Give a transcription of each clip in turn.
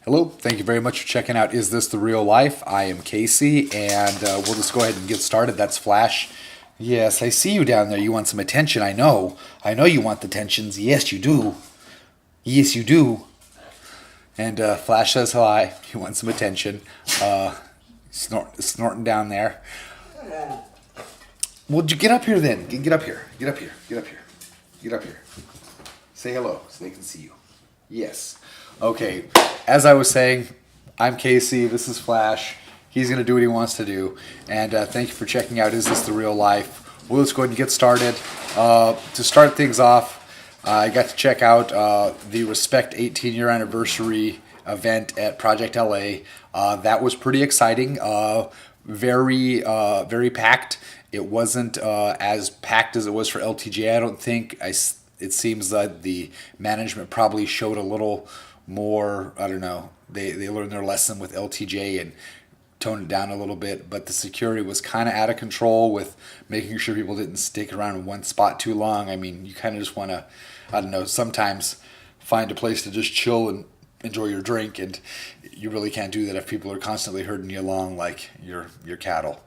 Hello, thank you very much for checking out Is This the Real Life? I am Casey, and we'll just go ahead and get started. That's Flash. Yes, I see you down there. You want some attention, I know. I know you want the attentions. Yes, you do. Yes, you do. And Flash says hi. He wants some attention. Snorting down there. Well, you get up here then. Get up here. Get up here. Get up here. Get up here. Say hello so they can see you. Yes. Okay, as I was saying, I'm Casey, this is Flash. He's going to do what he wants to do. And thank you for checking out Is This the Real Life? Well, let's go ahead and get started. To start things off, I got to check out the Respect 18-year anniversary event at Project LA. That was pretty exciting, very packed. It wasn't as packed as it was for LTJ, I don't think. It seems that the management probably showed a little more, I don't know, they learned their lesson with LTJ and toned it down a little bit, but the security was kind of out of control with making sure people didn't stick around in one spot too long. I mean, you kind of just want to, I don't know, sometimes find a place to just chill and enjoy your drink, and you really can't do that if people are constantly herding you along like your cattle.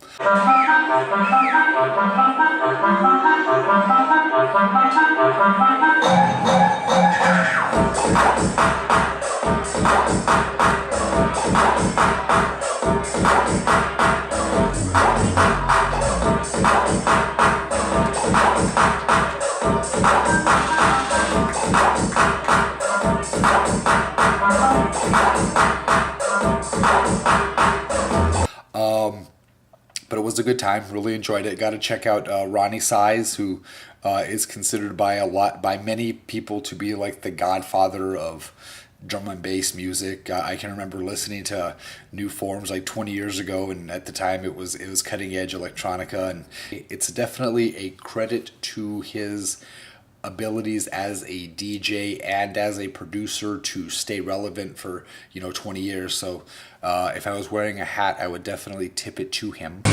But it was a good time. Really enjoyed it. Got to check out Roni Size, who is considered by many people to be like the godfather of drum and bass music. I can remember listening to New Forms like 20 years ago, and at the time it was cutting edge electronica, and it's definitely a credit to his abilities as a DJ and as a producer to stay relevant for 20 years. So if I was wearing a hat, I would definitely tip it to him.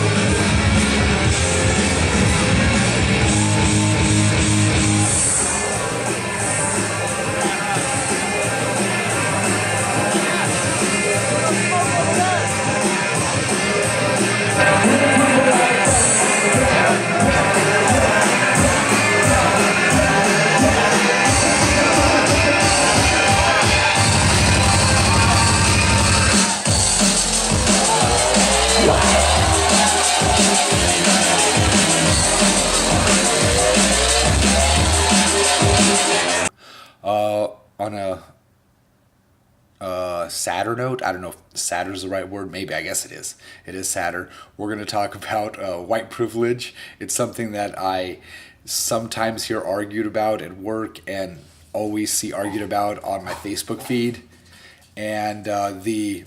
On a sadder note, I don't know if sadder is the right word. Maybe, I guess it is. It is sadder. We're going to talk about white privilege. It's something that I sometimes hear argued about at work and always see argued about on my Facebook feed. And the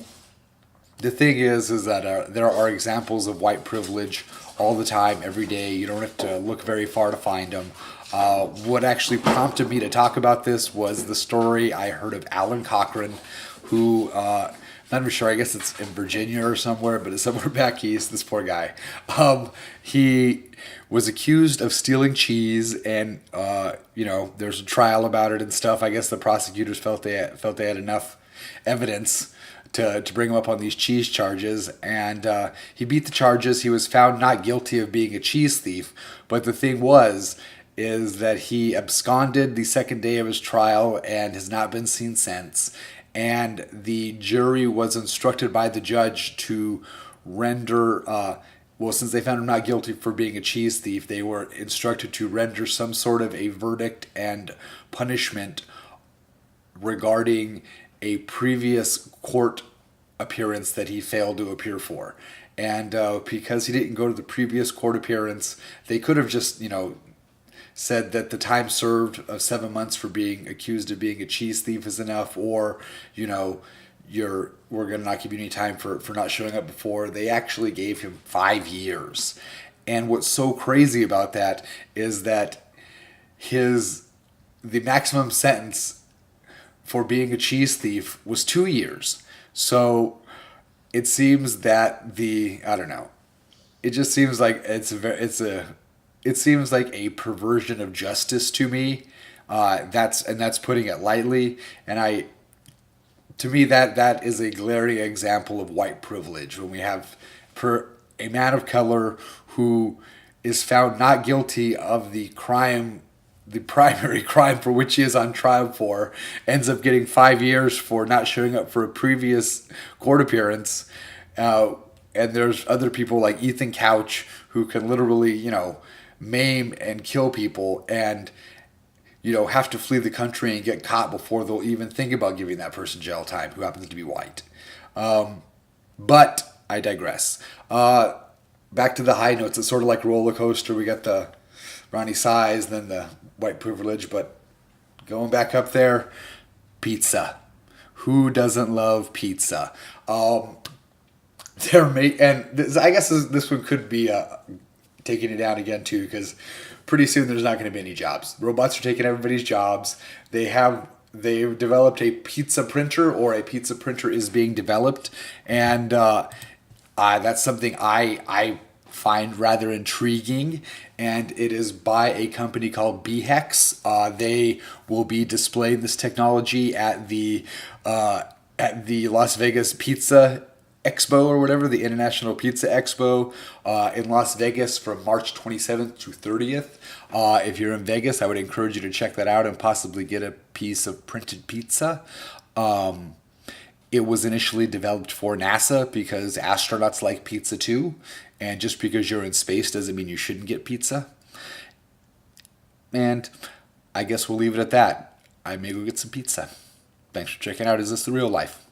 thing is that there are examples of white privilege all the time, every day. You don't have to look very far to find them. What actually prompted me to talk about this was the story I heard of Allen Cochran, who, I'm not even sure, I guess it's in Virginia or somewhere, but it's somewhere back east, this poor guy. He was accused of stealing cheese, and, there's a trial about it and stuff. I guess the prosecutors felt they had enough evidence to bring him up on these cheese charges, and he beat the charges. He was found not guilty of being a cheese thief, but the thing is that he absconded the second day of his trial and has not been seen since. And the jury was instructed by the judge to render, since they found him not guilty for being a cheese thief, they were instructed to render some sort of a verdict and punishment regarding a previous court appearance that he failed to appear for. And because he didn't go to the previous court appearance, they could have just, said that the time served of 7 months for being accused of being a cheese thief is enough, or, we're going to not give you any time for not showing up before. They actually gave him 5 years. And what's so crazy about that is that the maximum sentence for being a cheese thief was 2 years. So it seems that I don't know. It just seems like it seems like a perversion of justice to me. That's putting it lightly. And I to me, that is a glaring example of white privilege when we have a man of color who is found not guilty of the crime, the primary crime for which he is on trial for, ends up getting 5 years for not showing up for a previous court appearance. And there's other people like Ethan Couch who can literally, maim and kill people and, have to flee the country and get caught before they'll even think about giving that person jail time who happens to be white. But I digress. Back to the high notes. It's sort of like a roller coaster. We got the Roni Size, then the white privilege, but going back up there, pizza. Who doesn't love pizza? And I guess this one could be taking it down again too, because pretty soon there's not going to be any jobs. Robots are taking everybody's jobs. They've developed a pizza printer, or a pizza printer is being developed, and that's something I find rather intriguing, and it is by a company called BHEX. They will be displaying this technology at the Las Vegas Pizza Expo or whatever, the International Pizza Expo in Las Vegas from March 27th to 30th. If you're in Vegas, I would encourage you to check that out and possibly get a piece of printed pizza. It was initially developed for NASA because astronauts like pizza too. And just because you're in space doesn't mean you shouldn't get pizza. And I guess we'll leave it at that. I may go get some pizza. Thanks for checking out Is This the Real Life?